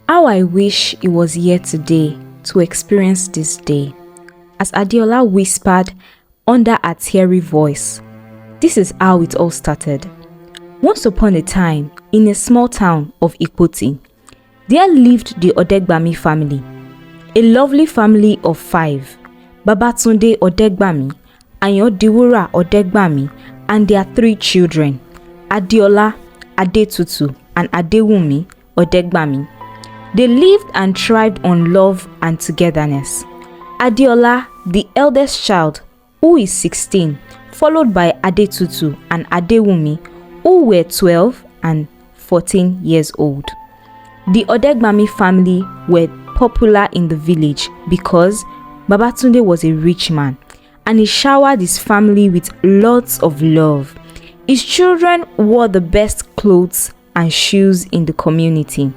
How I wish it was here today to experience this day. As Adeola whispered under her teary voice, this is how it all started. Once upon a time, in a small town of Ipoti, there lived the Odegbami family, a lovely family of 5, Babatunde Odegbami, Adediwura Odegbami, and their 3 children, Adeola, Adetutu, and Adewumi Odegbami. They lived and thrived on love and togetherness. Adeola, the eldest child, who is 16, followed by Adetutu and Adewumi, who were 12 and 14 years old. The Odegbami family were popular in the village because Babatunde was a rich man and he showered his family with lots of love. His children wore the best clothes and shoes in the community.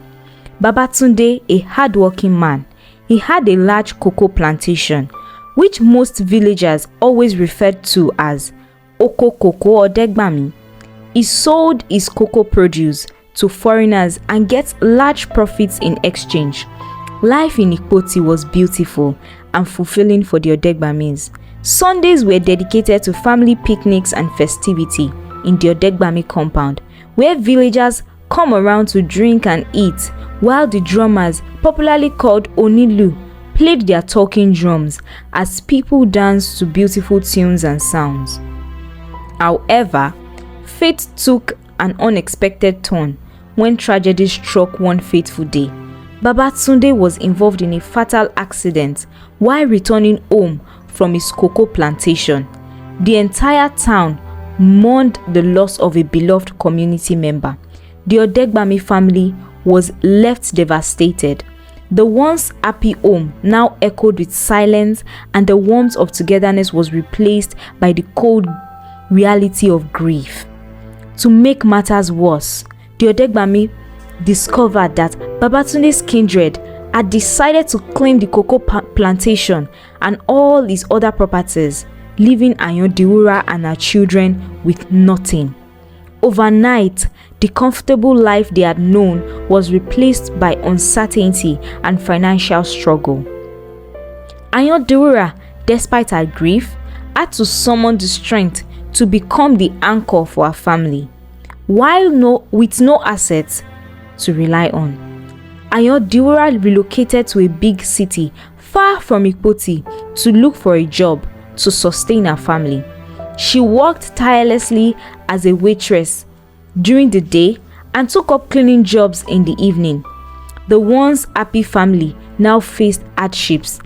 Babatunde, a hardworking man, he had a large cocoa plantation, which most villagers always referred to as Oko Cocoa Odegbami. He sold his cocoa produce to foreigners and gets large profits in exchange. Life in Ipoti was beautiful and fulfilling for the Odegbamis. Sundays were dedicated to family picnics and festivity in the Odegbami compound, where villagers come around to drink and eat, while the drummers, popularly called Onilu, played their talking drums as people danced to beautiful tunes and sounds. However, fate took an unexpected turn when tragedy struck one fateful day. Babatunde was involved in a fatal accident while returning home from his cocoa plantation. The entire town mourned the loss of a beloved community member. The Odegbami family was left devastated. The once happy home now echoed with silence, and the warmth of togetherness was replaced by the cold reality of grief. To make matters worse, the Odegbami discovered that Babatunde's kindred had decided to claim the cocoa plantation and all his other properties, leaving Adediwura and her children with nothing. Overnight, the comfortable life they had known was replaced by uncertainty and financial struggle. Adediwura, despite her grief, had to summon the strength to become the anchor for her family, with no assets to rely on. Adediwura relocated to a big city far from Ipoti to look for a job to sustain her family. She worked tirelessly as a waitress during the day and took up cleaning jobs in the evening. The once happy family now faced hardships,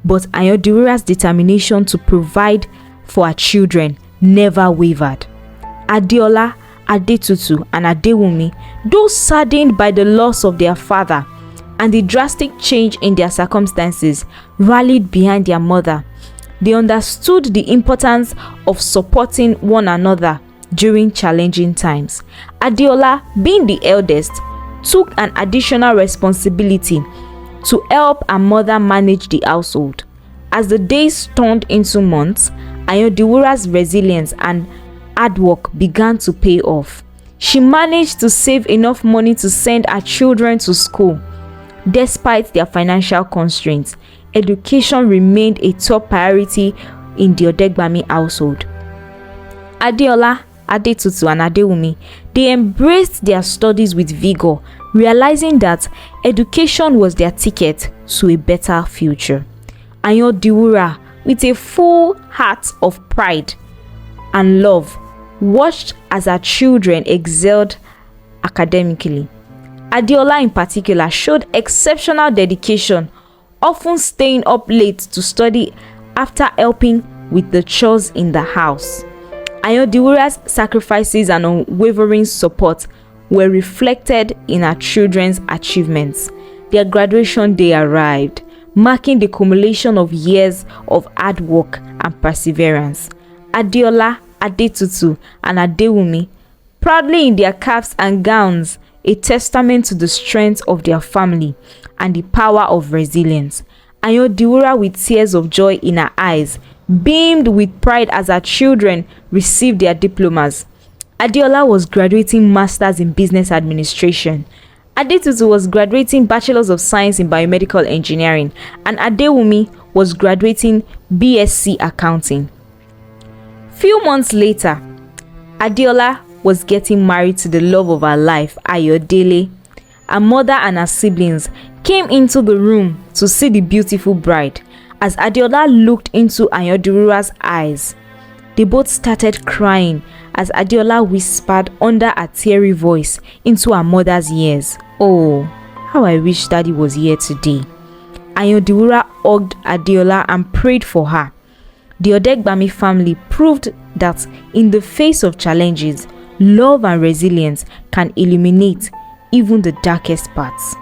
but Adediwura's determination to provide for her children never wavered. Adeola, Adetutu, and Adewumi, though saddened by the loss of their father and the drastic change in their circumstances, rallied behind their mother. They understood the importance of supporting one another during challenging times. Adeola, being the eldest, took an additional responsibility to help her mother manage the household. As the days turned into months, Adediwura's resilience and hard work began to pay off. She managed to save enough money to send her children to school. Despite their financial constraints, education remained a top priority in the Odegbami household. Adeola, Adetutu, and Adewumi, they embraced their studies with vigor, realizing that education was their ticket to a better future. Adediwura, with a full heart of pride and love, watched as her children excelled academically. Adeola in particular showed exceptional dedication, often staying up late to study after helping with the chores in the house. Adediwura's sacrifices and unwavering support were reflected in her children's achievements. Their graduation day arrived, marking the culmination of years of hard work and perseverance. Adeola, Adetutu, and Adewumi, proudly in their caps and gowns, a testament to the strength of their family and the power of resilience. Adediwura, with tears of joy in her eyes, beamed with pride as her children received their diplomas. Adeola was graduating masters in business administration, Adetutu was graduating Bachelor's of Science in Biomedical Engineering, and Adewumi was graduating BSc Accounting. Few months later, Adeola was getting married to the love of her life, Ayodele. Her mother and her siblings came into the room to see the beautiful bride. As Adeola looked into Ayodiwura's eyes, they both started crying as Adeola whispered under a teary voice into her mother's ears, "Oh, how I wish Daddy was here today." Ayodiwura hugged Adeola and prayed for her. The Odegbami family proved that in the face of challenges, love and resilience can illuminate even the darkest parts.